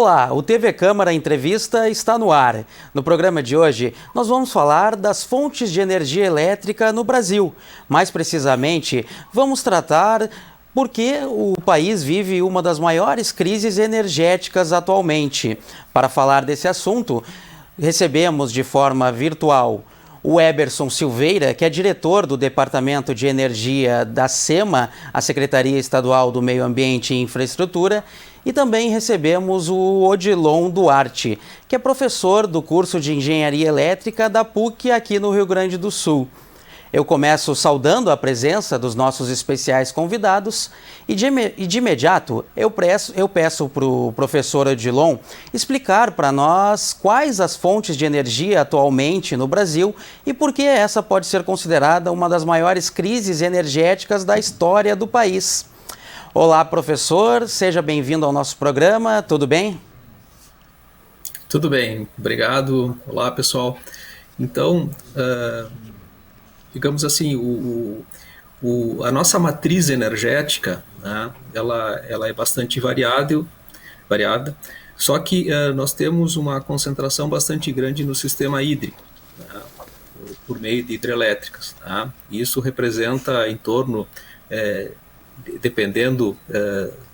Olá, o TV Câmara Entrevista está no ar. No programa de hoje, nós vamos falar das fontes de energia elétrica no Brasil. Mais precisamente, vamos tratar por que o país vive uma das maiores crises energéticas atualmente. Para falar desse assunto, recebemos de forma virtual o Eberson Silveira, que é diretor do Departamento de Energia da SEMA, a Secretaria Estadual do Meio Ambiente e Infraestrutura, e também recebemos o Odilon Duarte, que é professor do curso de Engenharia Elétrica da PUC aqui no Rio Grande do Sul. Eu começo saudando a presença dos nossos especiais convidados e de imediato eu peço para o professor Odilon explicar para nós quais as fontes de energia atualmente no Brasil e por que essa pode ser considerada uma das maiores crises energéticas da história do país. Olá, professor, seja bem-vindo ao nosso programa, tudo bem? Tudo bem, obrigado. Olá, pessoal. Então, digamos assim, a nossa matriz energética, né, ela é bastante variada, só que nós temos uma concentração bastante grande no sistema hídrico, né, por meio de hidrelétricas. Tá? Isso representa em torno, dependendo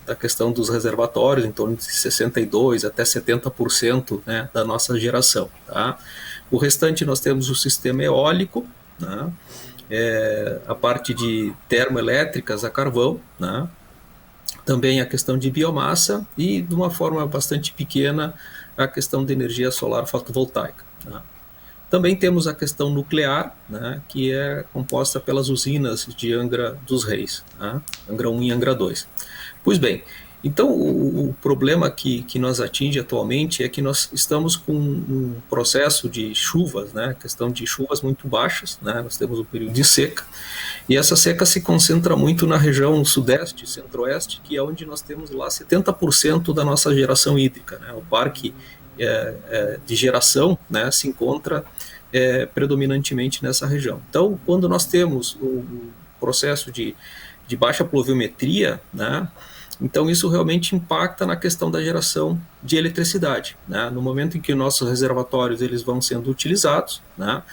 da questão dos reservatórios, em torno de 62% até 70%, né, da nossa geração. Tá? O restante nós temos o sistema eólico, né? A parte de termoelétricas a carvão, né? Também a questão de biomassa e, de uma forma bastante pequena, a questão de energia solar fotovoltaica. Né? Também temos a questão nuclear, né? Que é composta pelas usinas de Angra dos Reis, né? Angra 1 e Angra 2. Pois bem, então o problema que nos atinge atualmente é que nós estamos com um processo de chuvas, né, questão de chuvas muito baixas, né, nós temos um período de seca, e essa seca se concentra muito na região sudeste, centro-oeste, que é onde nós temos lá 70% da nossa geração hídrica, né, o parque de geração, né, se encontra predominantemente nessa região. Então, quando nós temos o processo de baixa pluviometria, né, então isso realmente impacta na questão da geração de eletricidade, né? No momento em que nossos reservatórios eles vão sendo utilizados, né?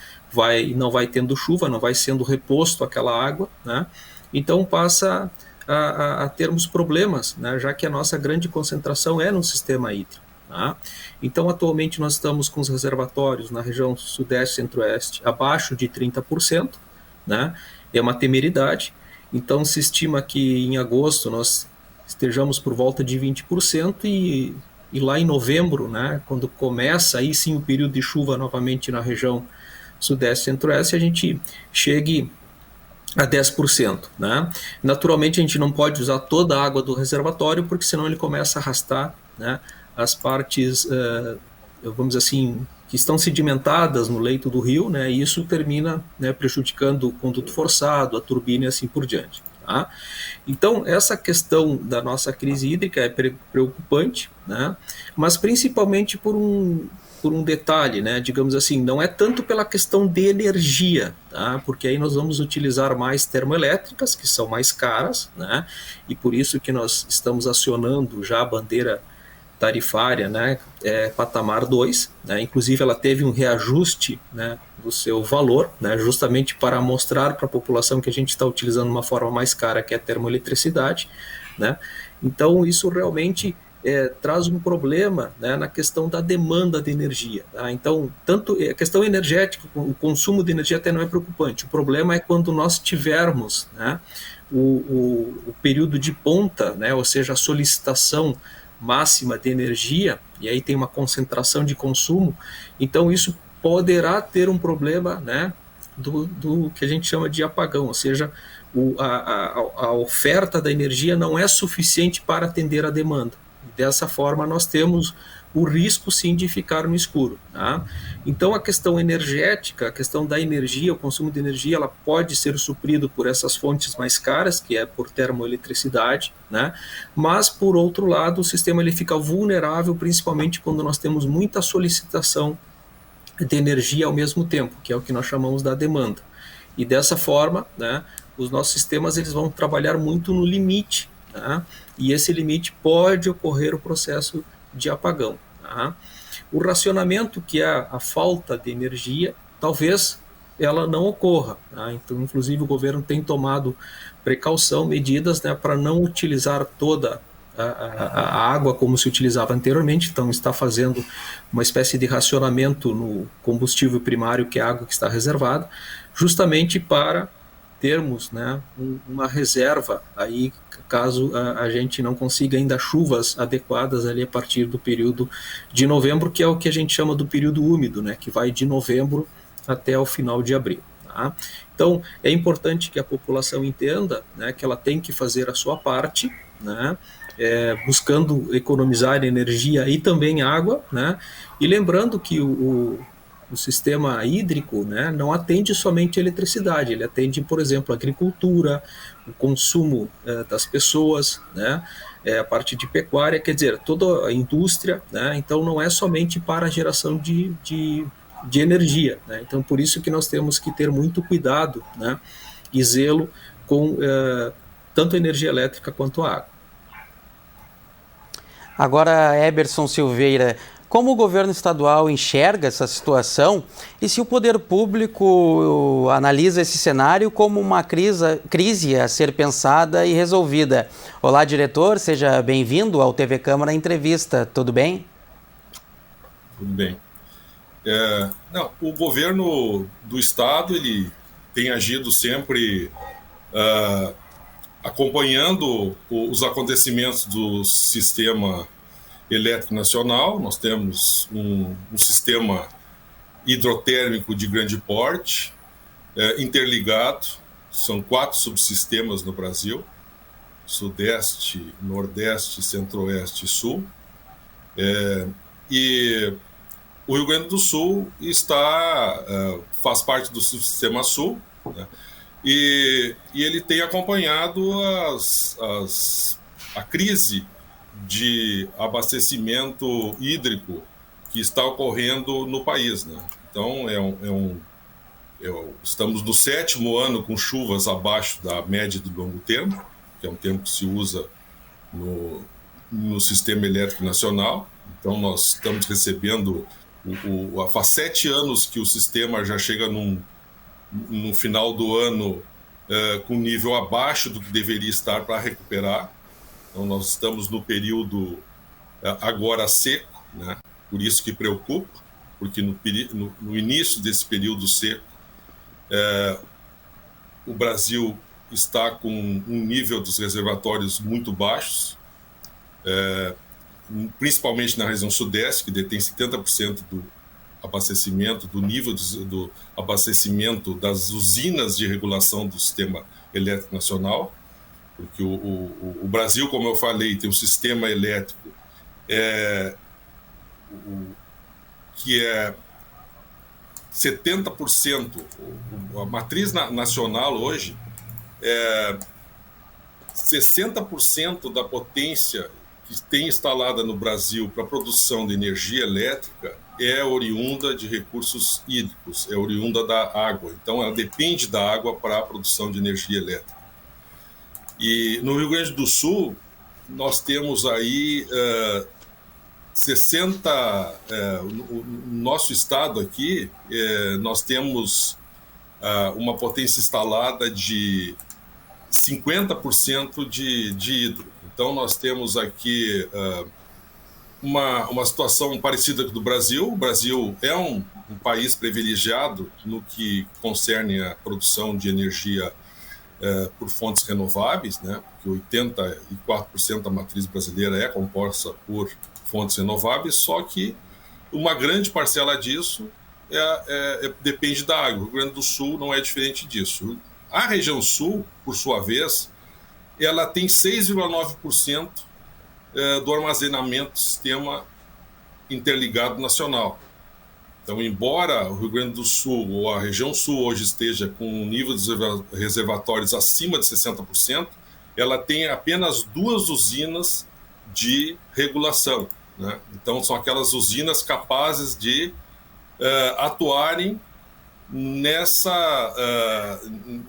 Não vai tendo chuva, não vai sendo reposto aquela água, né? Então passa a termos problemas, né? Já que a nossa grande concentração é no sistema hídrico. Tá? Então atualmente nós estamos com os reservatórios na região sudeste e centro-oeste abaixo de 30%, né? É uma temeridade. Então se estima que em agosto nós estejamos por volta de 20% e lá em novembro, né, quando começa aí sim o período de chuva novamente na região sudeste e centro-oeste, a gente chegue a 10%. Né? Naturalmente a gente não pode usar toda a água do reservatório, porque senão ele começa a arrastar, né, as partes, vamos dizer assim, que estão sedimentadas no leito do rio, né, e isso termina, né, prejudicando o conduto forçado, a turbina e assim por diante. Tá? Então, essa questão da nossa crise hídrica é preocupante, né? Mas principalmente por um detalhe, né? Digamos assim, não é tanto pela questão de energia, tá? Porque aí nós vamos utilizar mais termoelétricas, que são mais caras, né? E por isso que nós estamos acionando já a bandeira tarifária, né, patamar 2, né, inclusive ela teve um reajuste, né, do seu valor, né, justamente para mostrar para a população que a gente está utilizando uma forma mais cara, que é a termoeletricidade, né. Então isso realmente traz um problema, né, na questão da demanda de energia. Tá? Então, tanto a questão energética, o consumo de energia até não é preocupante, o problema é quando nós tivermos, né, o período de ponta, né, ou seja, a solicitação máxima de energia, e aí tem uma concentração de consumo, então isso poderá ter um problema, né, do que a gente chama de apagão, ou seja, a oferta da energia não é suficiente para atender a demanda. E dessa forma nós temos o risco sim de ficar no escuro. Tá? Então a questão energética, a questão da energia, o consumo de energia, ela pode ser suprido por essas fontes mais caras, que é por termoeletricidade, né? Mas por outro lado o sistema ele fica vulnerável, principalmente quando nós temos muita solicitação de energia ao mesmo tempo, que é o que nós chamamos da demanda. E dessa forma, né, os nossos sistemas eles vão trabalhar muito no limite, né? E esse limite pode ocorrer o processo de apagão. Tá? O racionamento, que é a falta de energia, talvez ela não ocorra. Tá? Então, inclusive, o governo tem tomado precaução, medidas, né, para não utilizar toda a água como se utilizava anteriormente. Então, está fazendo uma espécie de racionamento no combustível primário, que é a água que está reservada, justamente para termos, né, uma reserva aí caso a gente não consiga ainda chuvas adequadas ali a partir do período de novembro, que é o que a gente chama do período úmido, né, que vai de novembro até o final de abril. Tá? Então, é importante que a população entenda, né, que ela tem que fazer a sua parte, né, buscando economizar energia e também água, né, e lembrando que o sistema hídrico, né, não atende somente a eletricidade, ele atende, por exemplo, a agricultura, o consumo das pessoas, né, a parte de pecuária, quer dizer, toda a indústria, né, então não é somente para a geração de energia. Né, então, por isso que nós temos que ter muito cuidado, né, e zelo com tanto a energia elétrica quanto a água. Agora, Eberson Silveira, como o governo estadual enxerga essa situação e se o poder público analisa esse cenário como uma crise a ser pensada e resolvida? Olá, diretor, seja bem-vindo ao TV Câmara Entrevista, tudo bem? Tudo bem. O governo do estado ele tem agido sempre acompanhando os acontecimentos do sistema elétrico nacional. Nós temos um sistema hidrotérmico de grande porte, interligado, são 4 subsistemas no Brasil: Sudeste, Nordeste, Centro-Oeste e Sul. E o Rio Grande do Sul faz parte do subsistema Sul, né? E ele tem acompanhado a crise de abastecimento hídrico que está ocorrendo no país, né? Então, estamos no 7º ano com chuvas abaixo da média do longo termo, que é um termo que se usa no sistema elétrico nacional. Então, nós estamos recebendo, faz 7 anos que o sistema já chega no final do ano com nível abaixo do que deveria estar para recuperar. Então, nós estamos no período agora seco, né? Por isso que preocupa, porque no início desse período seco, o Brasil está com um nível dos reservatórios muito baixos, principalmente na região sudeste, que detém 70% do abastecimento, do nível do abastecimento das usinas de regulação do sistema elétrico nacional, porque o Brasil, como eu falei, tem um sistema elétrico que é 70%, a matriz nacional hoje, 60% da potência que tem instalada no Brasil para a produção de energia elétrica é oriunda de recursos hídricos, é oriunda da água. Então, ela depende da água para a produção de energia elétrica. E no Rio Grande do Sul, nós temos aí 60... no nosso estado aqui, nós temos uma potência instalada de 50% de hidro. Então, nós temos aqui uma situação parecida com a do Brasil. O Brasil é um país privilegiado no que concerne a produção de energia por fontes renováveis, né? Porque 84% da matriz brasileira é composta por fontes renováveis, só que uma grande parcela disso depende da água. O Rio Grande do Sul não é diferente disso. A região sul, por sua vez, ela tem 6,9% do armazenamento do sistema interligado nacional. Então, embora o Rio Grande do Sul ou a região sul hoje esteja com um nível de reservatórios acima de 60%, ela tem apenas 2 usinas de regulação, né? Então, são aquelas usinas capazes de atuarem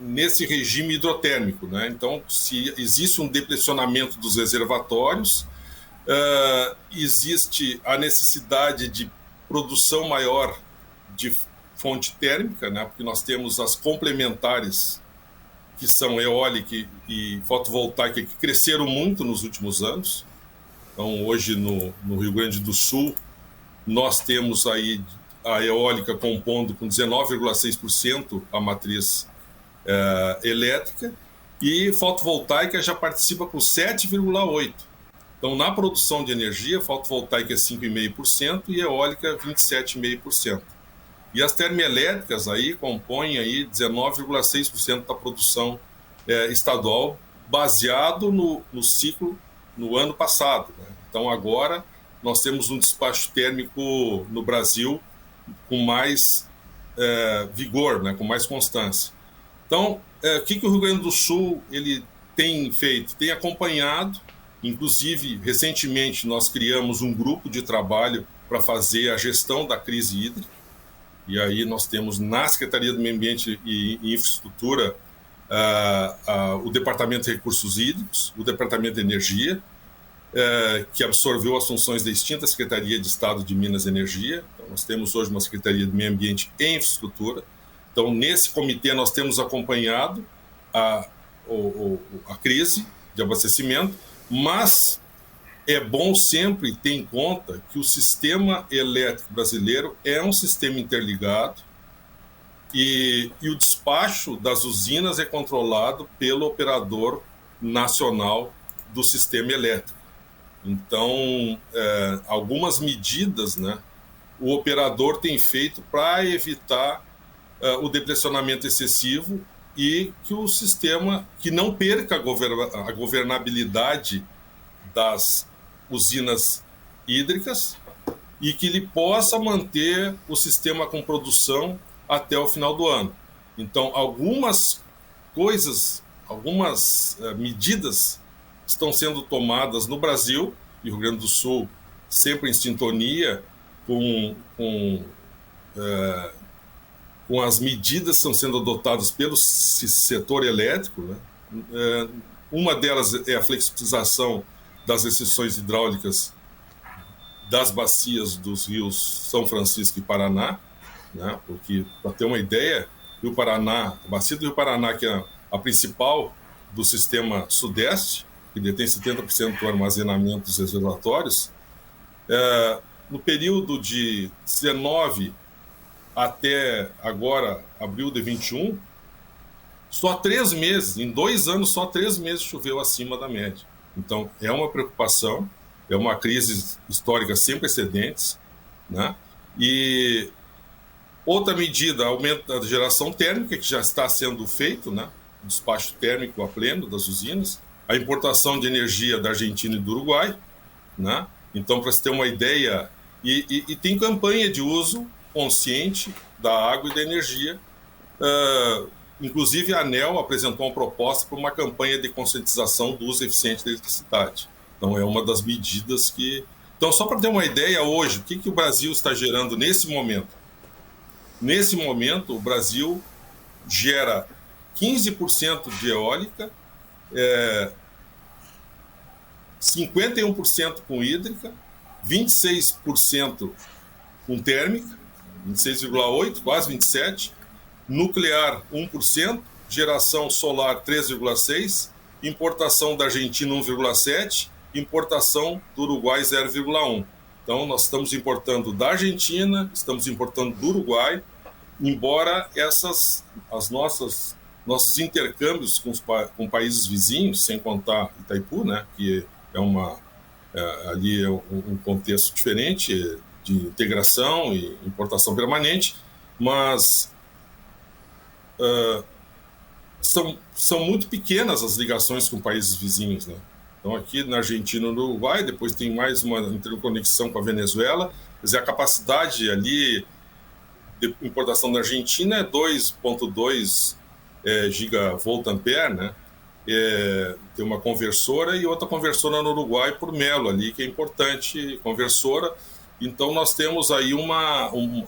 nesse regime hidrotérmico, né? Então, se existe um depressionamento dos reservatórios, existe a necessidade de produção maior de fonte térmica, né? Porque nós temos as complementares, que são eólica e fotovoltaica, que cresceram muito nos últimos anos. Então, hoje, no Rio Grande do Sul, nós temos aí a eólica compondo com 19,6% a matriz elétrica, e fotovoltaica já participa com 7,8%. Então, na produção de energia, fotovoltaica é 5,5% e eólica 27,5%. E as termoelétricas aí compõem aí 19,6% da produção estadual, baseado no ciclo no ano passado, né? Então, agora nós temos um despacho térmico no Brasil com mais vigor, né? Com mais constância. Então, o que o Rio Grande do Sul ele tem feito? Tem acompanhado, inclusive, recentemente nós criamos um grupo de trabalho para fazer a gestão da crise hídrica, e aí nós temos na Secretaria do Meio Ambiente e Infraestrutura o Departamento de Recursos Hídricos, o Departamento de Energia, que absorveu as funções da extinta Secretaria de Estado de Minas e Energia. Então, nós temos hoje uma Secretaria do Meio Ambiente e Infraestrutura. Então, nesse comitê, nós temos acompanhado a crise de abastecimento, mas é bom sempre ter em conta que o sistema elétrico brasileiro é um sistema interligado e o despacho das usinas é controlado pelo operador nacional do sistema elétrico. Então, algumas medidas, né, o operador tem feito para evitar o depressionamento excessivo e que o sistema que não perca a governabilidade das usinas hídricas e que ele possa manter o sistema com produção até o final do ano. Então, algumas medidas estão sendo tomadas no Brasil, e o Rio Grande do Sul sempre em sintonia com as medidas que estão sendo adotadas pelo setor elétrico, né? Uma delas é a flexibilização das restrições hidráulicas das bacias dos rios São Francisco e Paraná, né? Porque, para ter uma ideia, Rio Paraná, a bacia do Rio Paraná, que é a principal do sistema sudeste, que detém 70% do armazenamento dos reservatórios, no período de 19 até agora, abril de 21, só 3 meses, em 2 anos, só 3 meses choveu acima da média. Então, é uma preocupação, é uma crise histórica sem precedentes, né? E outra medida, aumento da geração térmica, que já está sendo feito, né? O despacho térmico a pleno das usinas, a importação de energia da Argentina e do Uruguai, né? Então, para você ter uma ideia, e tem campanha de uso consciente da água e da energia. Inclusive, a ANEEL apresentou uma proposta para uma campanha de conscientização do uso eficiente da eletricidade. Então, é uma das medidas que... Então, só para ter uma ideia, hoje, o que o Brasil está gerando nesse momento? Nesse momento, o Brasil gera 15% de eólica, 51% com hídrica, 26% com térmica, 26,8%, quase 27%, nuclear 1%, geração solar 3,6%, importação da Argentina 1,7%, importação do Uruguai 0,1%. Então, nós estamos importando da Argentina, estamos importando do Uruguai, embora nossos intercâmbios com países vizinhos, sem contar Itaipu, né, que ali é um contexto diferente de integração e importação permanente, mas são muito pequenas as ligações com países vizinhos, né? Então, aqui na Argentina e no Uruguai, depois tem mais uma interconexão com a Venezuela, quer dizer, a capacidade ali de importação da Argentina é 2,2 gigavolt-ampere, né? Tem uma conversora e outra conversora no Uruguai por Melo ali, que é importante, conversora. Então, nós temos aí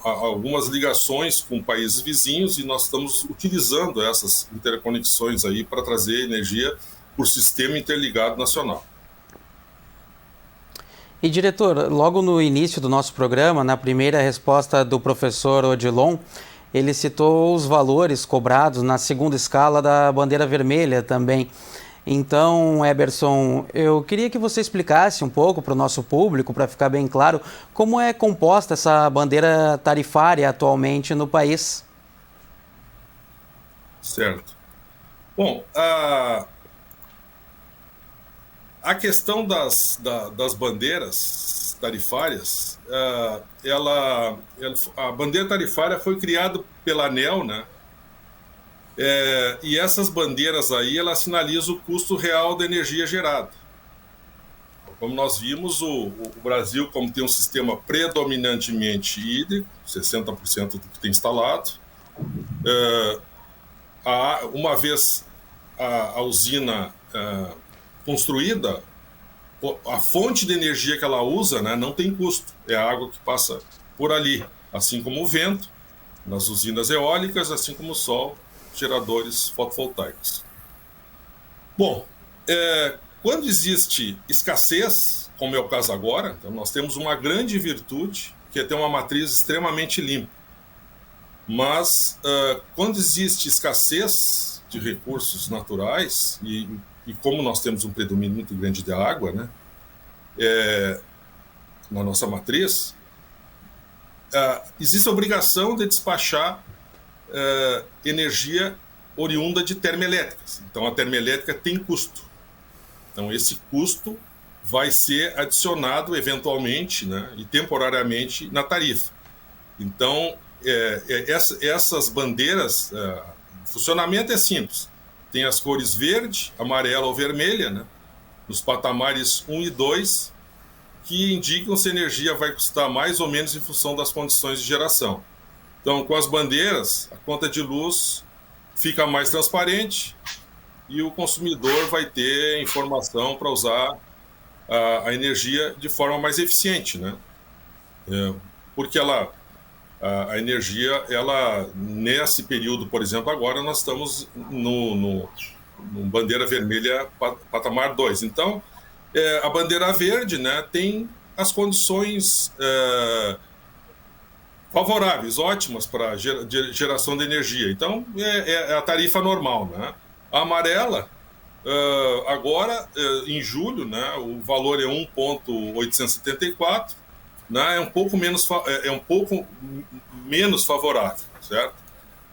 algumas ligações com países vizinhos e nós estamos utilizando essas interconexões aí para trazer energia por sistema interligado nacional. E, diretor, logo no início do nosso programa, na primeira resposta do professor Odilon, ele citou os valores cobrados na segunda escala da bandeira vermelha também. Então, Eberson, eu queria que você explicasse um pouco para o nosso público, para ficar bem claro, como é composta essa bandeira tarifária atualmente no país. Certo. Bom, a questão das bandeiras tarifárias, a bandeira tarifária foi criada pela ANEEL, né? E essas bandeiras aí, elas sinalizam o custo real da energia gerada. Como nós vimos, o Brasil, como tem um sistema predominantemente hídrico, 60% do que tem instalado, uma vez a usina construída, a fonte de energia que ela usa, né, não tem custo, é a água que passa por ali, assim como o vento, nas usinas eólicas, assim como o sol, geradores fotovoltaicos. Bom, quando existe escassez, como é o caso agora, então nós temos uma grande virtude, que é ter uma matriz extremamente limpa. Mas quando existe escassez de recursos naturais, e como nós temos um predomínio muito grande de água, né, na nossa matriz, existe a obrigação de despachar energia oriunda de termoelétricas. Então a termoelétrica tem custo. Então esse custo vai ser adicionado eventualmente, né, e temporariamente na tarifa. Então essas bandeiras, o funcionamento é simples. Tem as cores verde, amarela ou vermelha, né, nos patamares 1 e 2, que indicam se a energia vai custar mais ou menos em função das condições de geração. Então, com as bandeiras, a conta de luz fica mais transparente e o consumidor vai ter informação para usar a energia de forma mais eficiente, né? Porque a energia, nesse período, por exemplo, agora nós estamos no bandeira vermelha patamar 2. Então, a bandeira verde, né, tem as condições favoráveis, ótimas para geração de energia. Então, é a tarifa normal, né? A amarela, agora, em julho, né, o valor é 1,874, né, é um pouco menos favorável, certo?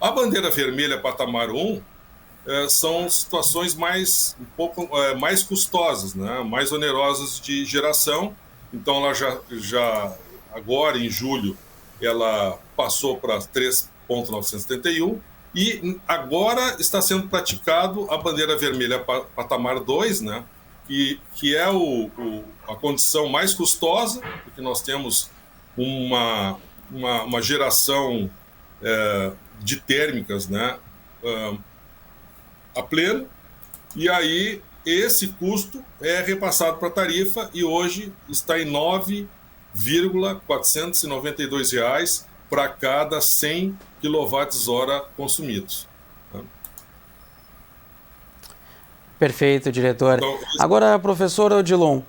A bandeira vermelha patamar 1 são situações um pouco mais custosas, né, mais onerosas de geração. Então ela já agora em julho ela passou para 3,971 e agora está sendo praticado a bandeira vermelha patamar 2, né, que é a condição mais custosa, porque nós temos uma geração de térmicas, né, a pleno, e aí esse custo é repassado para a tarifa e hoje está em R$ 9,492 para cada 100 kWh consumidos. Perfeito, diretor. Então, agora, professor Odilon,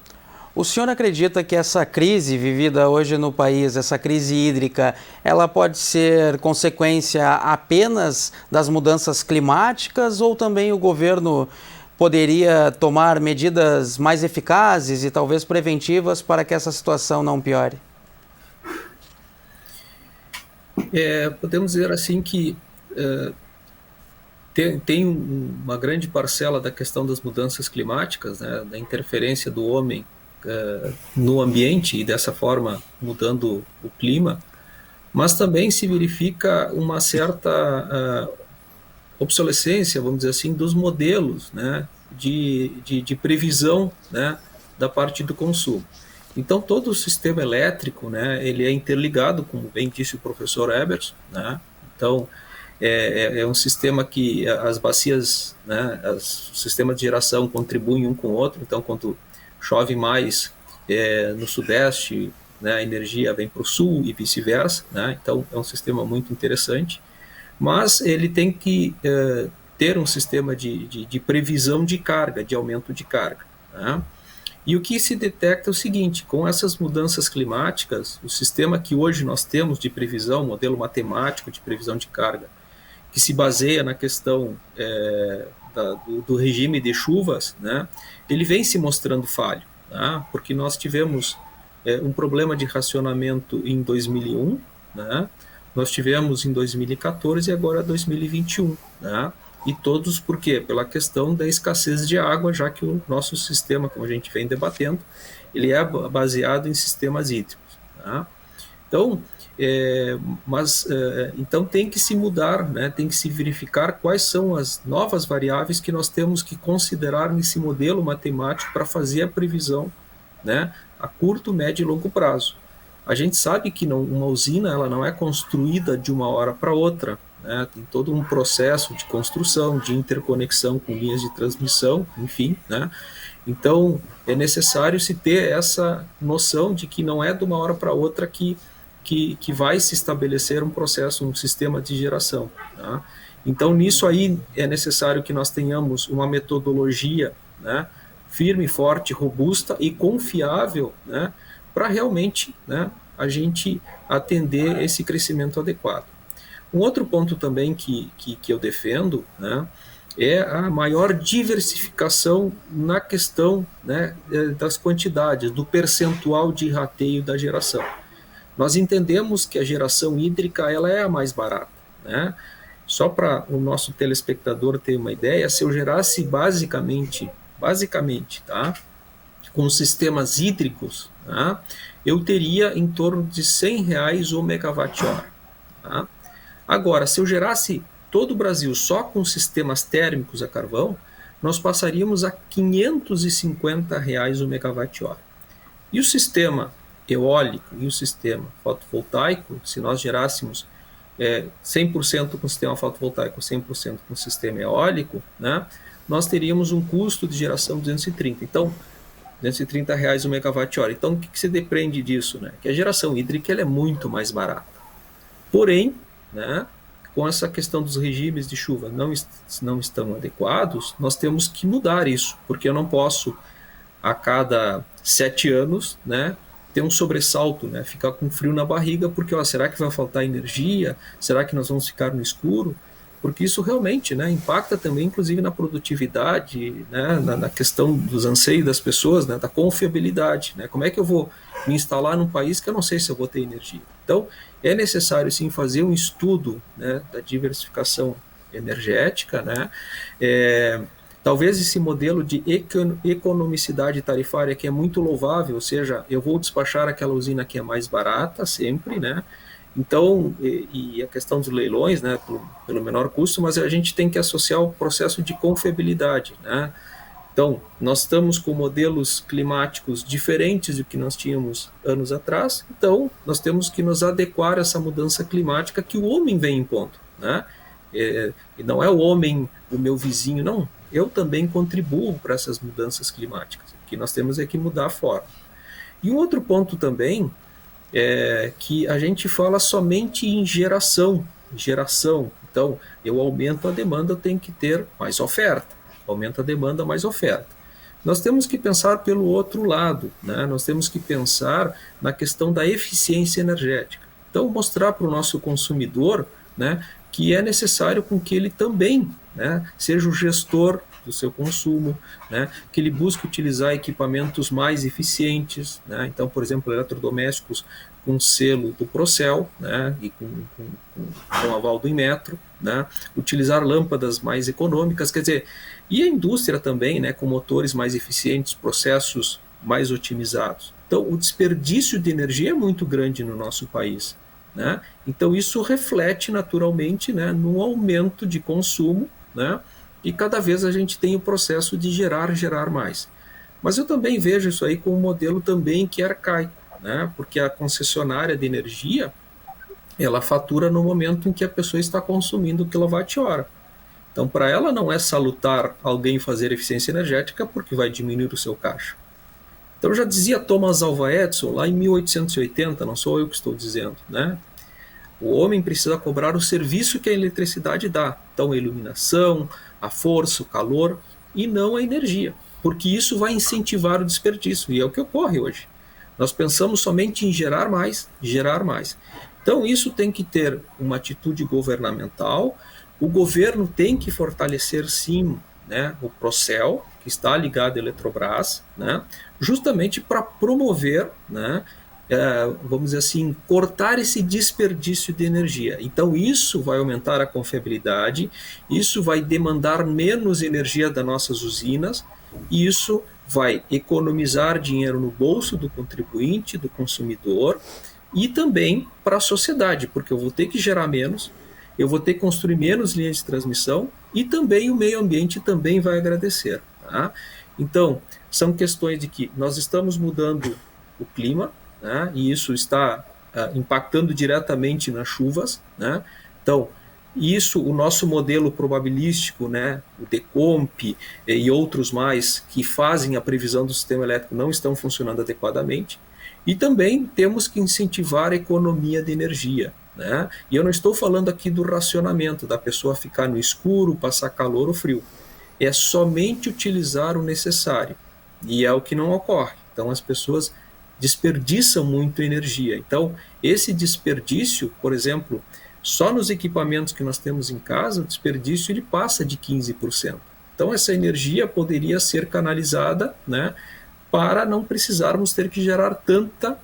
o senhor acredita que essa crise vivida hoje no país, essa crise hídrica, ela pode ser consequência apenas das mudanças climáticas ou também o governo poderia tomar medidas mais eficazes e talvez preventivas para que essa situação não piore? Podemos dizer assim que tem uma grande parcela da questão das mudanças climáticas, né, da interferência do homem no ambiente e dessa forma mudando o clima, mas também se verifica uma certa obsolescência, vamos dizer assim, dos modelos, né, de previsão, né, da parte do consumo. Então todo o sistema elétrico, né, ele é interligado, como bem disse o professor Eberson, né, então é um sistema que as bacias, né, os sistemas de geração contribuem um com o outro. Então quando chove mais no sudeste, né, a energia vem para o sul e vice-versa, né, então é um sistema muito interessante, mas ele tem que ter um sistema de previsão de carga, de aumento de carga, né? E o que se detecta é o seguinte: com essas mudanças climáticas, o sistema que hoje nós temos de previsão, modelo matemático de previsão de carga, que se baseia na questão do regime de chuvas, né, ele vem se mostrando falho, né, porque nós tivemos um problema de racionamento em 2001, né, nós tivemos em 2014 e agora 2021, né, e todos por quê? Pela questão da escassez de água, já que o nosso sistema, como a gente vem debatendo, ele é baseado em sistemas hídricos, né. Então, então tem que se mudar, né? Tem que se verificar quais são as novas variáveis que nós temos que considerar nesse modelo matemático para fazer a previsão, né? A curto, médio e longo prazo. A gente sabe que uma usina ela não é construída de uma hora para outra, né? Tem todo um processo de construção, de interconexão com linhas de transmissão, enfim, né? Então é necessário se ter essa noção de que não é de uma hora para outra que vai se estabelecer um processo, um sistema de geração. Tá? Então, nisso aí é necessário que nós tenhamos uma metodologia, né, firme, forte, robusta e confiável, né, para realmente, né, a gente atender esse crescimento adequado. Um outro ponto também que eu defendo, né, é a maior diversificação na questão, né, das quantidades, do percentual de rateio da geração. Nós entendemos que a geração hídrica ela é a mais barata, né? Só para o nosso telespectador ter uma ideia, se eu gerasse basicamente, tá, com sistemas hídricos, tá, eu teria em torno de R$100 o megawatt-hora. Tá? Agora, se eu gerasse todo o Brasil só com sistemas térmicos a carvão, nós passaríamos a R$550 o megawatt-hora. E o sistema eólico e o sistema fotovoltaico, se nós gerássemos 100% com o sistema fotovoltaico, 100% com o sistema eólico, né, nós teríamos um custo de geração de 230. Então, R$230 o megawatt-hora. Então, o que se depende disso? Né? Que a geração hídrica ela é muito mais barata. Porém, né, com essa questão dos regimes de chuva não estão adequados, nós temos que mudar isso, porque eu não posso, a cada 7 anos, né, ter um sobressalto, né, ficar com frio na barriga, porque será que vai faltar energia? Será que nós vamos ficar no escuro? Porque isso realmente, né, impacta também, inclusive, na produtividade, né, na questão dos anseios das pessoas, né, da confiabilidade. Né, como é que eu vou me instalar num país que eu não sei se eu vou ter energia? Então, é necessário, sim, fazer um estudo, né, da diversificação energética, né, talvez esse modelo de economicidade tarifária que é muito louvável, ou seja, eu vou despachar aquela usina que é mais barata sempre, né? Então, e a questão dos leilões, né, pelo menor custo, mas a gente tem que associar o processo de confiabilidade, né? Então, nós estamos com modelos climáticos diferentes do que nós tínhamos anos atrás, então nós temos que nos adequar a essa mudança climática que o homem vem impondo, né? E não é o homem, o meu vizinho, não. Eu também contribuo para essas mudanças climáticas. O que nós temos é que mudar a forma. E um outro ponto também é que a gente fala somente em geração. Então, eu aumento a demanda, eu tenho que ter mais oferta. Aumenta a demanda, mais oferta. Nós temos que pensar pelo outro lado, né? Nós temos que pensar na questão da eficiência energética. Então, mostrar para o nosso consumidor, né, que é necessário com que ele também, né, seja o gestor do seu consumo, né, que ele busque utilizar equipamentos mais eficientes, né, então, por exemplo, eletrodomésticos com selo do Procel, né, e com aval do Inmetro, né, utilizar lâmpadas mais econômicas, quer dizer, e a indústria também, né, com motores mais eficientes, processos mais otimizados. Então, o desperdício de energia é muito grande no nosso país. Né? Então isso reflete naturalmente, né, no aumento de consumo, né, e cada vez a gente tem o processo de gerar mais. Mas eu também vejo isso aí como um modelo também que é arcaico, né, porque a concessionária de energia ela fatura no momento em que a pessoa está consumindo quilowatt-hora. Então para ela não é salutar alguém fazer eficiência energética porque vai diminuir o seu caixa. Então já dizia Thomas Alva Edison lá em 1880, não sou eu que estou dizendo, né? O homem precisa cobrar o serviço que a eletricidade dá, então a iluminação, a força, o calor e não a energia. porque isso vai incentivar o desperdício, e é o que ocorre hoje. Nós pensamos somente em gerar mais, gerar mais. Então, isso tem que ter uma atitude governamental. O governo tem que fortalecer, sim, né, o Procel, que está ligado à Eletrobras, né, justamente para promover, né, vamos dizer assim, cortar esse desperdício de energia. Então, isso vai aumentar a confiabilidade, isso vai demandar menos energia das nossas usinas, e isso vai economizar dinheiro no bolso do contribuinte, do consumidor, e também para a sociedade, porque eu vou ter que gerar menos, eu vou ter que construir menos linhas de transmissão, e também o meio ambiente também vai agradecer. Tá? Então, são questões de que nós estamos mudando o clima, né? E isso está impactando diretamente nas chuvas, né? Então, isso, o nosso modelo probabilístico, né, o Decomp e outros mais que fazem a previsão do sistema elétrico não estão funcionando adequadamente. E também temos que incentivar a economia de energia, né? E eu não estou falando aqui do racionamento, da pessoa ficar no escuro, passar calor ou frio. É somente utilizar o necessário. E é o que não ocorre. Então as pessoas desperdiçam muito energia. Então, esse desperdício, por exemplo, só nos equipamentos que nós temos em casa, o desperdício ele passa de 15%. Então, essa energia poderia ser canalizada, né, para não precisarmos ter que gerar tanta,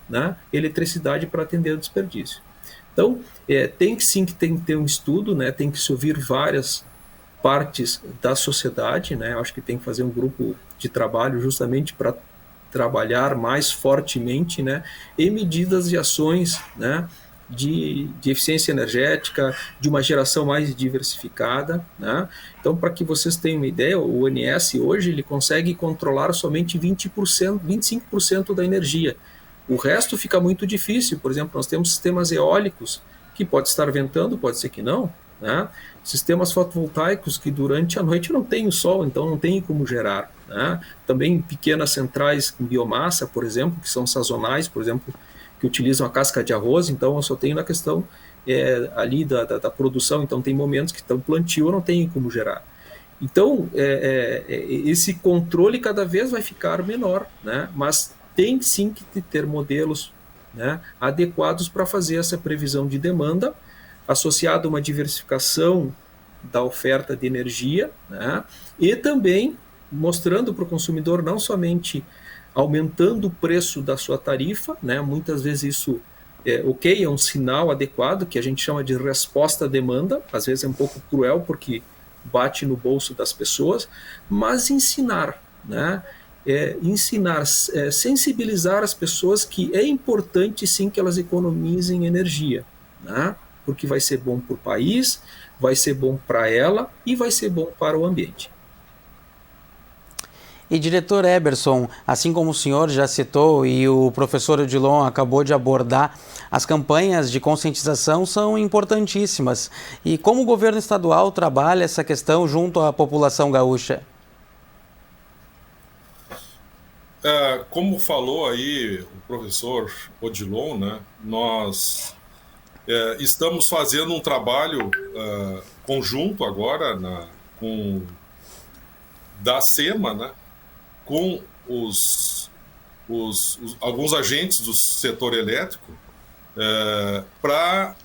né, eletricidade para atender o desperdício. Então, tem que ter um estudo, né, tem que se ouvir várias partes da sociedade, né, acho que tem que fazer um grupo de trabalho justamente para trabalhar mais fortemente, né, em medidas e ações, né, de eficiência energética, de uma geração mais diversificada, né? Então, para que vocês tenham uma ideia, o ONS hoje ele consegue controlar somente 20%, 25% da energia. O resto fica muito difícil. Por exemplo, nós temos sistemas eólicos que pode estar ventando, pode ser que não, né? Sistemas fotovoltaicos que durante a noite não tem o sol, então não tem como gerar, né? Também pequenas centrais com biomassa, por exemplo, que são sazonais, por exemplo, que utilizam a casca de arroz, então eu só tenho na questão ali da produção, então tem momentos que estão plantio, eu não tenho como gerar. Então, esse controle cada vez vai ficar menor, né? Mas tem sim que ter modelos, né, adequados para fazer essa previsão de demanda, associado a uma diversificação da oferta de energia, né, e também mostrando para o consumidor não somente aumentando o preço da sua tarifa, né, muitas vezes isso é um sinal adequado, que a gente chama de resposta à demanda, às vezes é um pouco cruel porque bate no bolso das pessoas, mas ensinar, né, sensibilizar as pessoas que é importante sim que elas economizem energia, né? Porque vai ser bom para o país, vai ser bom para ela e vai ser bom para o ambiente. E diretor Eberson, assim como o senhor já citou e o professor Odilon acabou de abordar, as campanhas de conscientização são importantíssimas. E como o governo estadual trabalha essa questão junto à população gaúcha? Como falou aí o professor Odilon, né, nós estamos fazendo um trabalho conjunto agora da SEMA, né, com alguns agentes do setor elétrico para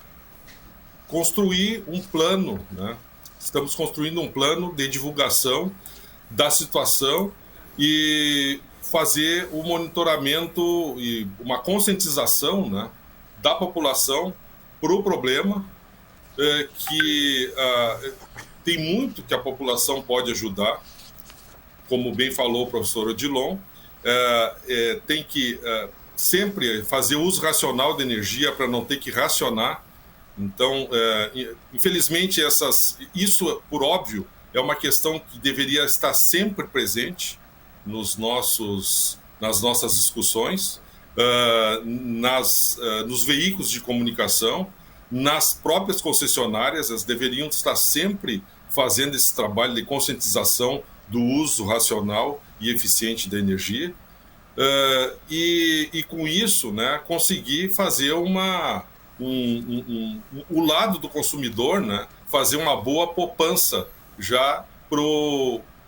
construir um plano, né? Estamos construindo um plano de divulgação da situação e fazer o monitoramento e uma conscientização, né, da população para o problema, que tem muito que a população pode ajudar, como bem falou o professor Odilon, tem que sempre fazer uso racional de energia para não ter que racionar. Então, infelizmente, isso, por óbvio, é uma questão que deveria estar sempre presente nas nossas discussões, nos veículos de comunicação, nas próprias concessionárias. Elas deveriam estar sempre fazendo esse trabalho de conscientização do uso racional e eficiente da energia, e com isso, né, conseguir fazer o lado do consumidor, né, fazer uma boa poupança já para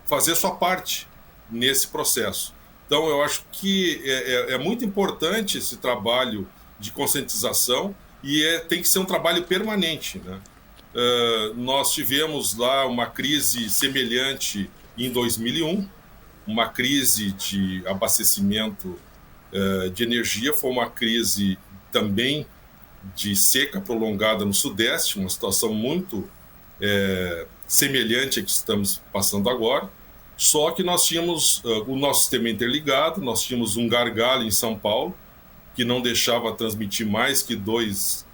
fazer sua parte nesse processo. Então, eu acho que é muito importante esse trabalho de conscientização e tem que ser um trabalho permanente, né? Nós tivemos lá uma crise semelhante em 2001, uma crise de abastecimento de energia, foi uma crise também de seca prolongada no Sudeste, uma situação muito semelhante à que estamos passando agora, só que nós tínhamos o nosso sistema interligado, nós tínhamos um gargalo em São Paulo, que não deixava transmitir mais que 2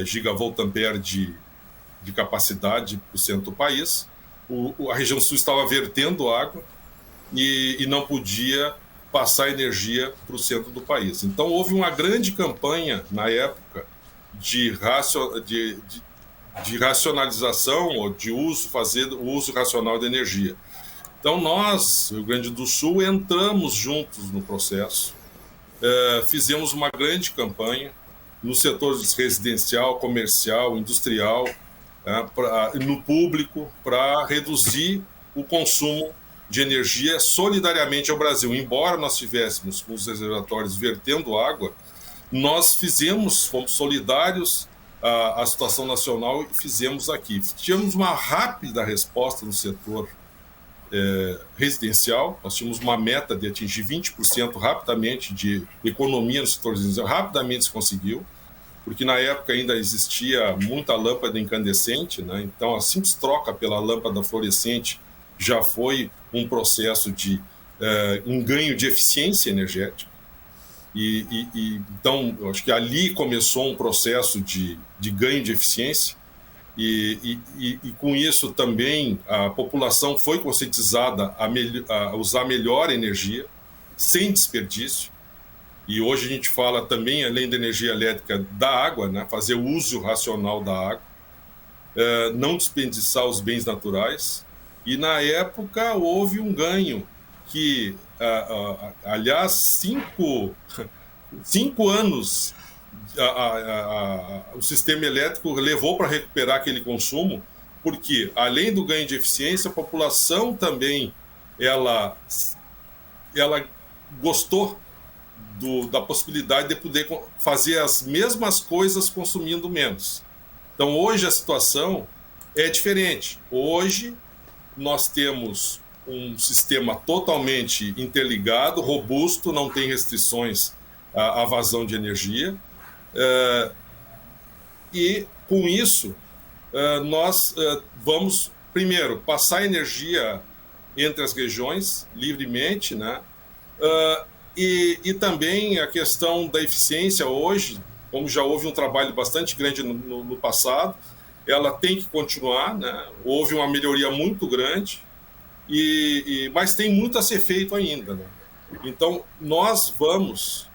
gigavolt-ampere de capacidade para o centro do país. A região sul estava vertendo água e não podia passar energia para o centro do país. Então, houve uma grande campanha, na época, de racionalização ou de fazer o uso racional da energia. Então, nós, Rio Grande do Sul, entramos juntos no processo, fizemos uma grande campanha nos setores residencial, comercial, industrial, no público, para reduzir o consumo de energia solidariamente ao Brasil. Embora nós tivéssemos com os reservatórios vertendo água, nós fomos solidários à situação nacional e fizemos aqui. Tivemos uma rápida resposta no setor residencial, nós tínhamos uma meta de atingir 20% rapidamente de economia no setor residencial, rapidamente se conseguiu, porque na época ainda existia muita lâmpada incandescente, né? Então a simples troca pela lâmpada fluorescente já foi um processo de um ganho de eficiência energética. Então, eu acho que ali começou um processo de ganho de eficiência e com isso também a população foi conscientizada a usar melhor energia, sem desperdício. E hoje a gente fala também, além da energia elétrica, da água, né? Fazer o uso racional da água, não desperdiçar os bens naturais. E na época houve um ganho que, aliás, 5 anos o sistema elétrico levou para recuperar aquele consumo, porque além do ganho de eficiência, a população também ela gostou da possibilidade de poder fazer as mesmas coisas consumindo menos. Então hoje a situação é diferente. Hoje nós temos um sistema totalmente interligado, robusto, não tem restrições à vazão de energia. E com isso nós vamos primeiro passar energia entre as regiões livremente, né? E também a questão da eficiência hoje, como já houve um trabalho bastante grande no passado, ela tem que continuar, né? Houve uma melhoria muito grande, mas tem muito a ser feito ainda, né? Então, nós vamos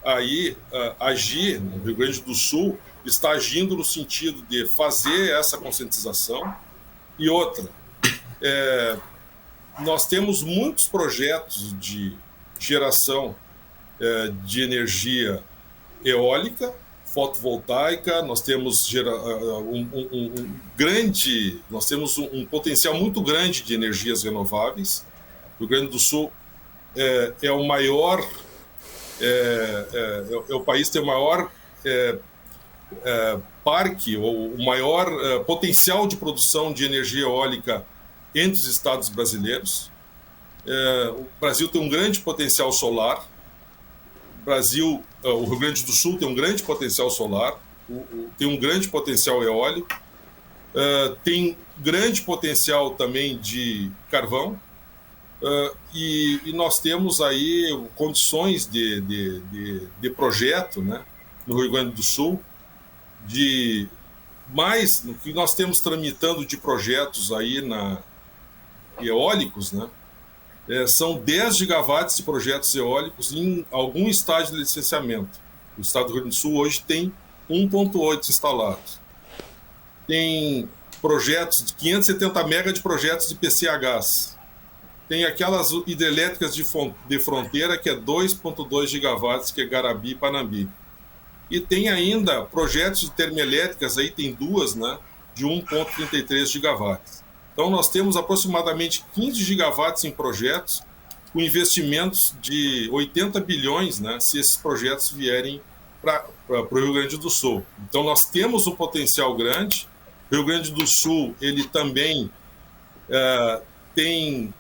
aí agir, no Rio Grande do Sul está agindo no sentido de fazer essa conscientização. E outra, nós temos muitos projetos de geração de energia eólica, fotovoltaica, nós temos um potencial muito grande de energias renováveis. O Rio Grande do Sul é o maior, é o país que tem o maior parque, ou o maior potencial de produção de energia eólica entre os estados brasileiros. O Brasil tem um grande potencial solar. O Rio Grande do Sul tem um grande potencial solar, tem um grande potencial eólico, tem grande potencial também de carvão, e nós temos aí condições de projeto, né, no Rio Grande do Sul, mais no que nós temos tramitando de projetos aí eólicos, né? São 10 gigawatts de projetos eólicos em algum estágio de licenciamento. O estado do Rio Grande do Sul hoje tem 1,8 instalados. Tem projetos de 570 mega de projetos de PCHs. Tem aquelas hidrelétricas de fronteira, que é 2,2 gigawatts, que é Garabi e Panambi. E tem ainda projetos de termoelétricas, aí tem 2, né, de 1,33 gigawatts. Então nós temos aproximadamente 15 gigawatts em projetos com investimentos de 80 bilhões, né, se esses projetos vierem para o Rio Grande do Sul. Então, nós temos um potencial grande. O Rio Grande do Sul, ele também tem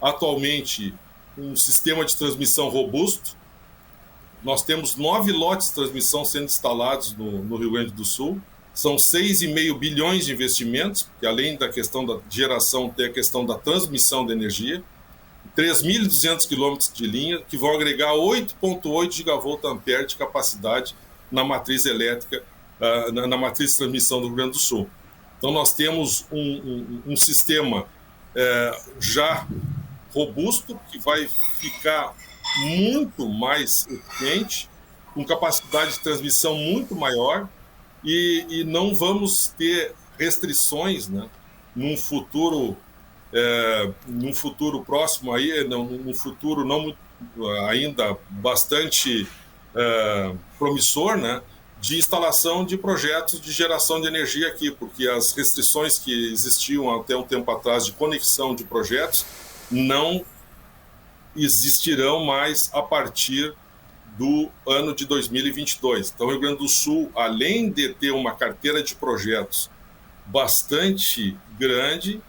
atualmente um sistema de transmissão robusto. Nós temos 9 lotes de transmissão sendo instalados no Rio Grande do Sul. São 6,5 bilhões de investimentos, porque além da questão da geração, tem a questão da transmissão de energia. 3.200 quilômetros de linha, que vão agregar 8,8 gigavolt-ampere de capacidade na matriz elétrica, na matriz de transmissão do Rio Grande do Sul. Então, nós temos um sistema já robusto, que vai ficar muito mais eficiente, com capacidade de transmissão muito maior, e não vamos ter restrições, né, num futuro próximo, num futuro não ainda bastante promissor, né, de instalação de projetos de geração de energia aqui, porque as restrições que existiam até um tempo atrás de conexão de projetos não existirão mais a partir do ano de 2022. Então, o Rio Grande do Sul, além de ter uma carteira de projetos bastante grande,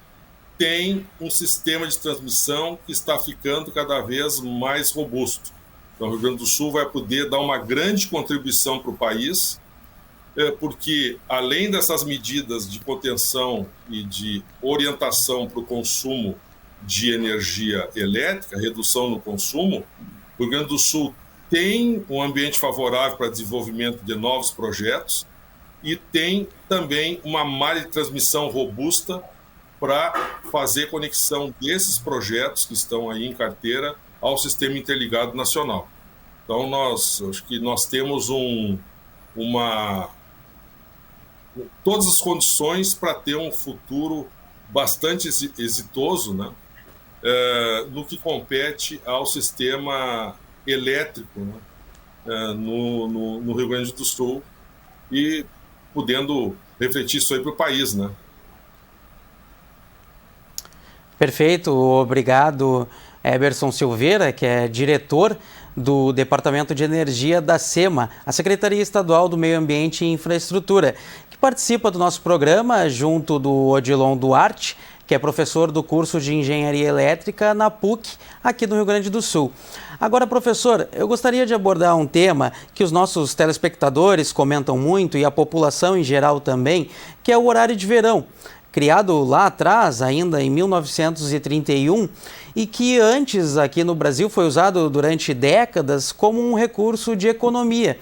tem um sistema de transmissão que está ficando cada vez mais robusto. Então, o Rio Grande do Sul vai poder dar uma grande contribuição para o país, porque, além dessas medidas de contenção e de orientação para o consumo de energia elétrica, redução no consumo, o Rio Grande do Sul tem um ambiente favorável para desenvolvimento de novos projetos e tem também uma malha de transmissão robusta para fazer conexão desses projetos que estão aí em carteira ao Sistema Interligado Nacional. Então, acho que nós temos todas as condições para ter um futuro bastante exitoso, né, no que compete ao sistema elétrico, né, no Rio Grande do Sul, e podendo refletir isso aí para o país, né? Perfeito, obrigado, Eberson Silveira, que é diretor do Departamento de Energia da SEMA, a Secretaria Estadual do Meio Ambiente e Infraestrutura, que participa do nosso programa junto do Odilon Duarte, que é professor do curso de Engenharia Elétrica na PUC, aqui no Rio Grande do Sul. Agora, professor, eu gostaria de abordar um tema que os nossos telespectadores comentam muito e a população em geral também, que é o horário de verão, criado lá atrás, ainda em 1931, e que antes aqui no Brasil foi usado durante décadas como um recurso de economia.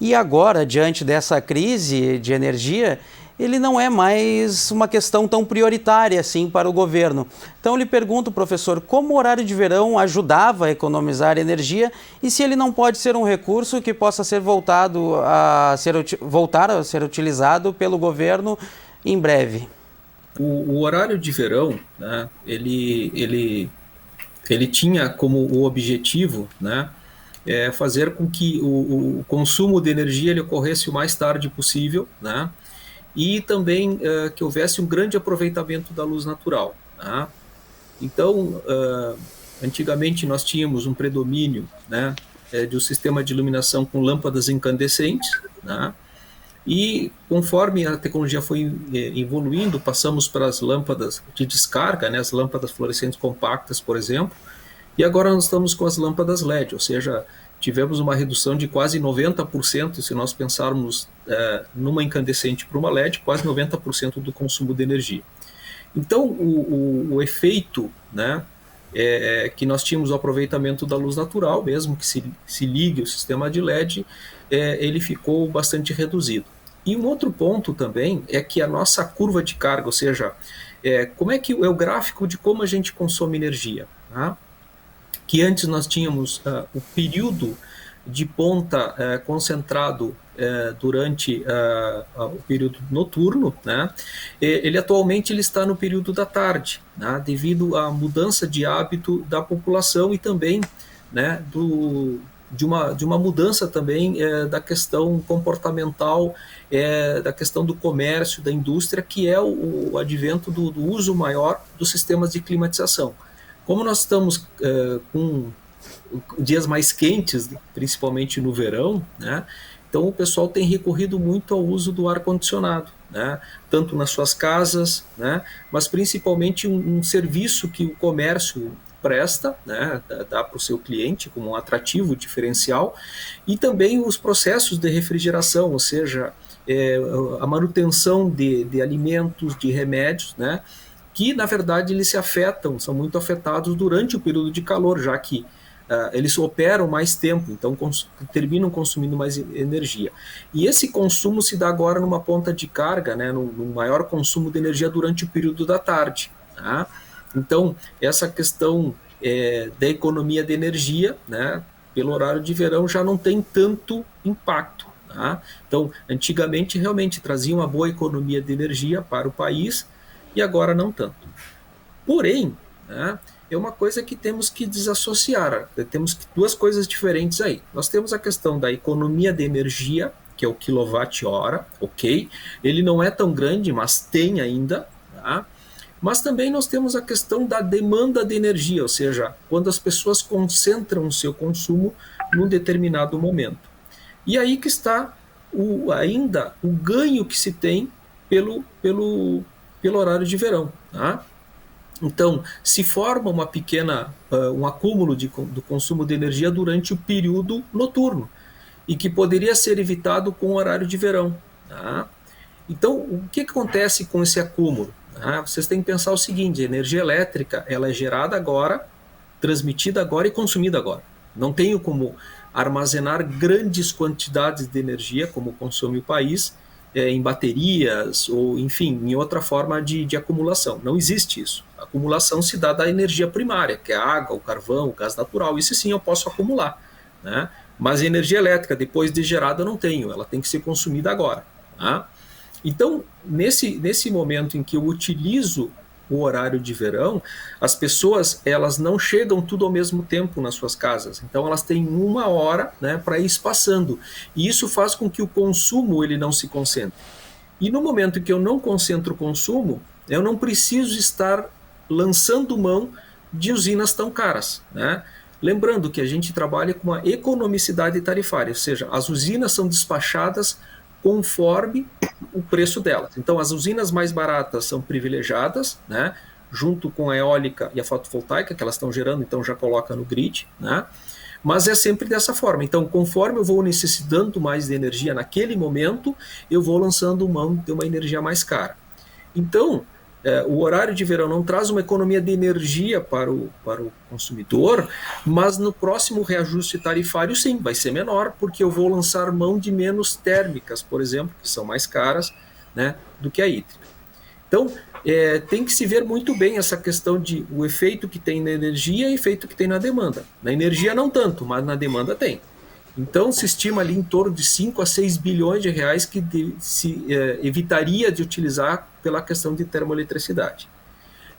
E agora, diante dessa crise de energia, ele não é mais uma questão tão prioritária assim para o governo. Então, eu lhe pergunto, professor, como o horário de verão ajudava a economizar energia e se ele não pode ser um recurso que possa ser voltar a ser utilizado pelo governo em breve? O horário de verão, né, ele tinha como o objetivo, né, fazer com que o consumo de energia ele ocorresse o mais tarde possível, né, e também que houvesse um grande aproveitamento da luz natural, né. Então, antigamente nós tínhamos um predomínio, né, de um sistema de iluminação com lâmpadas incandescentes, né. E conforme a tecnologia foi evoluindo, passamos para as lâmpadas de descarga, né, as lâmpadas fluorescentes compactas, por exemplo, e agora nós estamos com as lâmpadas LED, ou seja, tivemos uma redução de quase 90%, se nós pensarmos numa incandescente para uma LED, quase 90% do consumo de energia. Então, o efeito, né, que nós tínhamos o aproveitamento da luz natural, mesmo que se ligue o sistema de LED, ele ficou bastante reduzido. E um outro ponto também é que a nossa curva de carga, ou seja, como é que é o gráfico de como a gente consome energia, tá? Que antes nós tínhamos o período de ponta concentrado durante o período noturno, né? Ele atualmente está no período da tarde, né? Devido à mudança de hábito da população e também, né, de uma mudança também da questão comportamental, da questão do comércio, da indústria, que é o advento do uso maior dos sistemas de climatização. Como nós estamos com dias mais quentes, principalmente no verão, né? Então o pessoal tem recorrido muito ao uso do ar-condicionado, né? Tanto nas suas casas, né? Mas principalmente um serviço que o comércio presta, né? Dá para o seu cliente como um atrativo diferencial, e também os processos de refrigeração, ou seja, a manutenção de alimentos, de remédios, né? Que na verdade eles se afetam, são muito afetados durante o período de calor, já que eles operam mais tempo, então terminam consumindo mais energia. E esse consumo se dá agora numa ponta de carga, né, no maior consumo de energia durante o período da tarde. Tá? Então, essa questão da economia de energia, né, pelo horário de verão, já não tem tanto impacto. Tá? Então, antigamente realmente trazia uma boa economia de energia para o país e agora não tanto. Porém, né, é uma coisa que temos que desassociar. Temos duas coisas diferentes aí. Nós temos a questão da economia de energia, que é o quilowatt-hora, ok? Ele não é tão grande, mas tem ainda. Tá? Mas também nós temos a questão da demanda de energia, ou seja, quando as pessoas concentram o seu consumo num determinado momento. E aí que está ainda o ganho que se tem pelo horário de verão. Tá? Então, se forma um acúmulo do consumo de energia durante o período noturno, e que poderia ser evitado com o horário de verão. Tá? Então, o que acontece com esse acúmulo? Tá? Vocês têm que pensar o seguinte: a energia elétrica ela é gerada agora, transmitida agora e consumida agora. Não tenho como armazenar grandes quantidades de energia, como consome o país, em baterias ou, enfim, em outra forma de acumulação. Não existe isso. A acumulação se dá da energia primária, que é a água, o carvão, o gás natural. Isso sim eu posso acumular. Né? Mas a energia elétrica, depois de gerada, eu não tenho. Ela tem que ser consumida agora. Tá? Então, nesse momento em que eu utilizo o horário de verão, as pessoas elas não chegam tudo ao mesmo tempo nas suas casas. Então elas têm uma hora, né, para ir espaçando. E isso faz com que o consumo ele não se concentre. E no momento em que eu não concentro o consumo, eu não preciso estar lançando mão de usinas tão caras. Né? Lembrando que a gente trabalha com uma economicidade tarifária, ou seja, as usinas são despachadas conforme o preço delas. Então, as usinas mais baratas são privilegiadas, né, junto com a eólica e a fotovoltaica, que elas estão gerando, então já coloca no grid, né, mas é sempre dessa forma. Então, conforme eu vou necessitando mais de energia naquele momento, eu vou lançando mão de uma energia mais cara. Então, o horário de verão não traz uma economia de energia para o consumidor, mas no próximo reajuste tarifário, sim, vai ser menor, porque eu vou lançar mão de menos térmicas, por exemplo, que são mais caras, né, do que a hídrica. Então, tem que se ver muito bem essa questão de o efeito que tem na energia e o efeito que tem na demanda. Na energia não tanto, mas na demanda tem. Então, se estima ali em torno de 5 a 6 bilhões de reais que se evitaria de utilizar pela questão de termoeletricidade.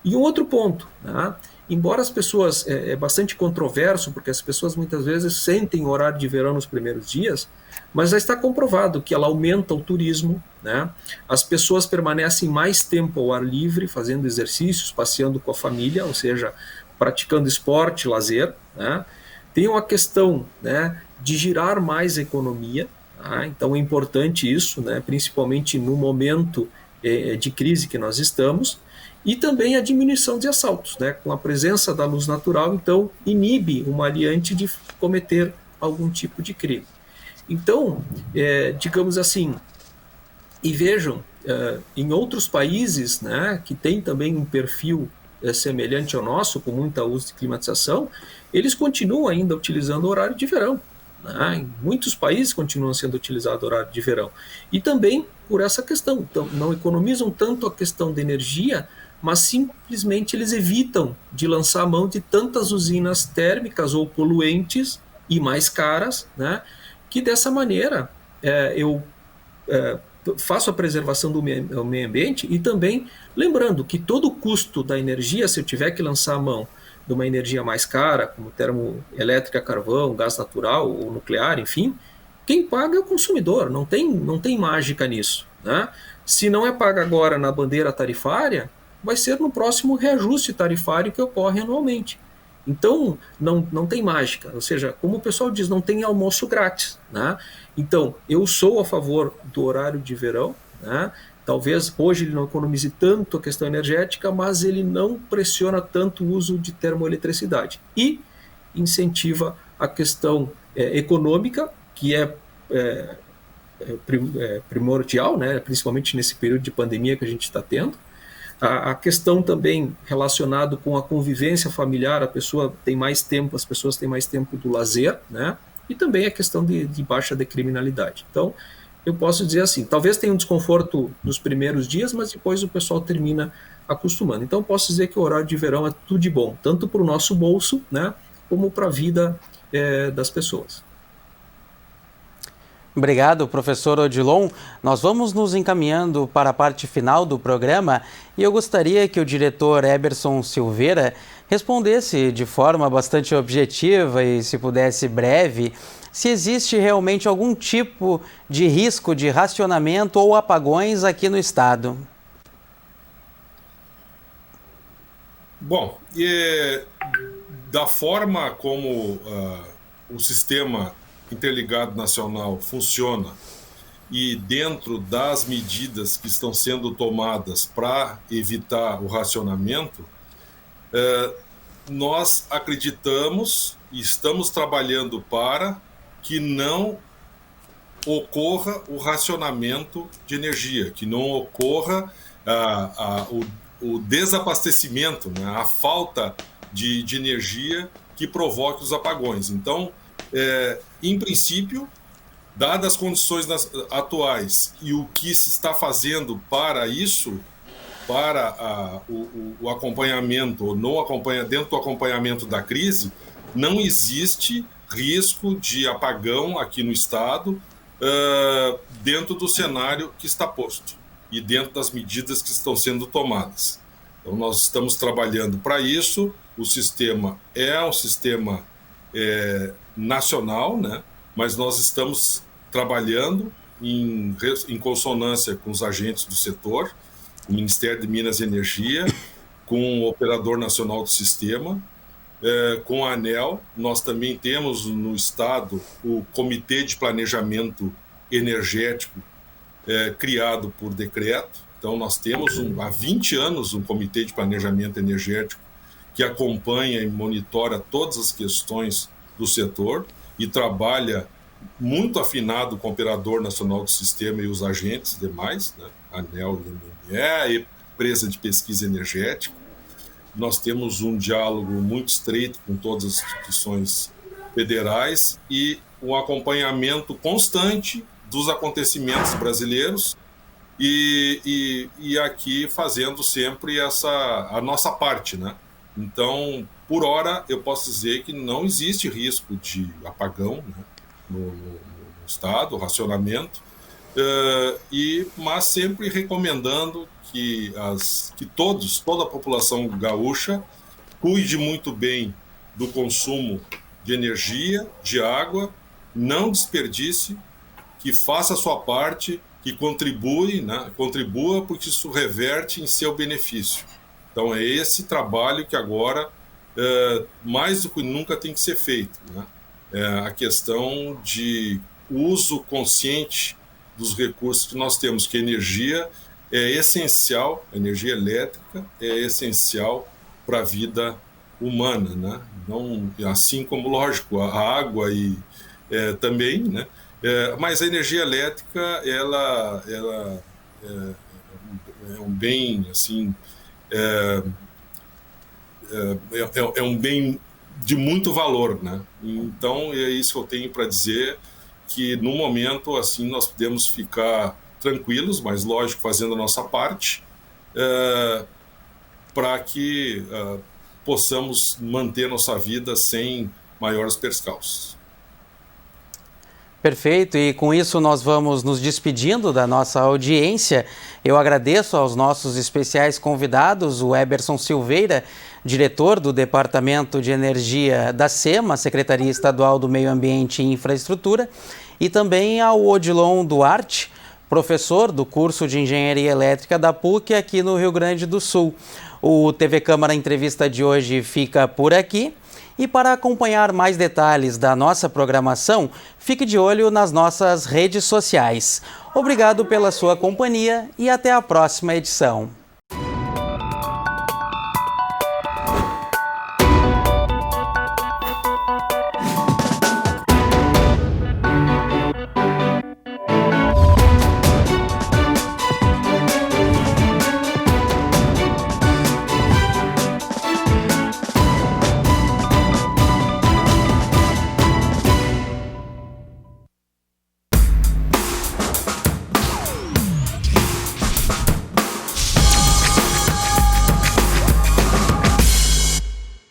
E um outro ponto, né? Embora as pessoas, é bastante controverso, porque as pessoas muitas vezes sentem o horário de verão nos primeiros dias, mas já está comprovado que ela aumenta o turismo, né? As pessoas permanecem mais tempo ao ar livre, fazendo exercícios, passeando com a família, ou seja, praticando esporte, lazer, né? Tem uma questão, né, de girar mais a economia, tá? Então é importante isso, né, principalmente no momento de crise que nós estamos, e também a diminuição de assaltos, né, com a presença da luz natural, então inibe o maliante de cometer algum tipo de crime. Então, digamos assim, e vejam, em outros países, né, que tem também um perfil semelhante ao nosso, com muita uso de climatização, eles continuam ainda utilizando o horário de verão. Né? Em muitos países continuam sendo utilizado o horário de verão. E também por essa questão. Então, não economizam tanto a questão de energia, mas simplesmente eles evitam de lançar a mão de tantas usinas térmicas ou poluentes e mais caras, né? Que dessa maneira eu faço a preservação do meio ambiente e também lembrando que todo o custo da energia, se eu tiver que lançar a mão de uma energia mais cara, como termoelétrica, carvão, gás natural ou nuclear, enfim, quem paga é o consumidor, não tem mágica nisso. Né? Se não é paga agora na bandeira tarifária, vai ser no próximo reajuste tarifário que ocorre anualmente. Então, não tem mágica, ou seja, como o pessoal diz, não tem almoço grátis, né? Então, eu sou a favor do horário de verão, né? Talvez hoje ele não economize tanto a questão energética, mas ele não pressiona tanto o uso de termoeletricidade e incentiva a questão econômica, que é primordial, né? Principalmente nesse período de pandemia que a gente está tendo. A questão também relacionada com a convivência familiar, a pessoa tem mais tempo, as pessoas têm mais tempo do lazer, né? E também a questão de baixa de criminalidade. Então, eu posso dizer assim, talvez tenha um desconforto nos primeiros dias, mas depois o pessoal termina acostumando. Então, posso dizer que o horário de verão é tudo de bom, tanto para o nosso bolso, né, como para a vida das pessoas. Obrigado, professor Odilon. Nós vamos nos encaminhando para a parte final do programa e eu gostaria que o diretor Eberson Silveira respondesse de forma bastante objetiva e, se pudesse, breve, se existe realmente algum tipo de risco de racionamento ou apagões aqui no estado. Bom, da forma como o sistema interligado nacional funciona e dentro das medidas que estão sendo tomadas para evitar o racionamento, nós acreditamos e estamos trabalhando para que não ocorra o racionamento de energia, que não ocorra o desabastecimento, né, a falta de energia que provoque os apagões. Então, em princípio, dadas as condições atuais e o que se está fazendo para isso, para o acompanhamento ou não dentro do acompanhamento da crise, não existe risco de apagão aqui no estado dentro do cenário que está posto e dentro das medidas que estão sendo tomadas. Então, nós estamos trabalhando para isso. O sistema é um sistema nacional, né? Mas nós estamos trabalhando em consonância com os agentes do setor, o Ministério de Minas e Energia, com o Operador Nacional do Sistema, com a ANEEL. Nós também temos no estado o Comitê de Planejamento Energético criado por decreto. Então, nós temos há 20 anos um Comitê de Planejamento Energético que acompanha e monitora todas as questões do setor e trabalha muito afinado com o Operador Nacional do Sistema e os agentes demais, né? A ANEEL e a MME, a Empresa de Pesquisa Energética. Nós temos um diálogo muito estreito com todas as instituições federais e um acompanhamento constante dos acontecimentos brasileiros e aqui fazendo sempre a nossa parte, né? Então, por hora, eu posso dizer que não existe risco de apagão, né, no estado, racionamento, mas sempre recomendando que toda a população gaúcha cuide muito bem do consumo de energia, de água, não desperdice, que faça a sua parte, que contribua porque isso reverte em seu benefício. Então, é esse trabalho que agora, mais do que nunca, tem que ser feito, né? A questão de uso consciente dos recursos que nós temos, que a energia é essencial, a energia elétrica é essencial para a vida humana, né? Não, assim como, lógico, a água também, né? Mas a energia elétrica, ela é um bem, assim, é um bem de muito valor, né? Então, é isso que eu tenho para dizer, que no momento, assim, nós podemos ficar tranquilos, mas, lógico, fazendo a nossa parte, para que possamos manter nossa vida sem maiores percalços. Perfeito, e com isso nós vamos nos despedindo da nossa audiência. Eu agradeço aos nossos especiais convidados, o Eberson Silveira, diretor do Departamento de Energia da SEMA, Secretaria Estadual do Meio Ambiente e Infraestrutura, e também ao Odilon Duarte, professor do curso de Engenharia Elétrica da PUC aqui no Rio Grande do Sul. O TV Câmara Entrevista de hoje fica por aqui. E para acompanhar mais detalhes da nossa programação, fique de olho nas nossas redes sociais. Obrigado pela sua companhia e até a próxima edição.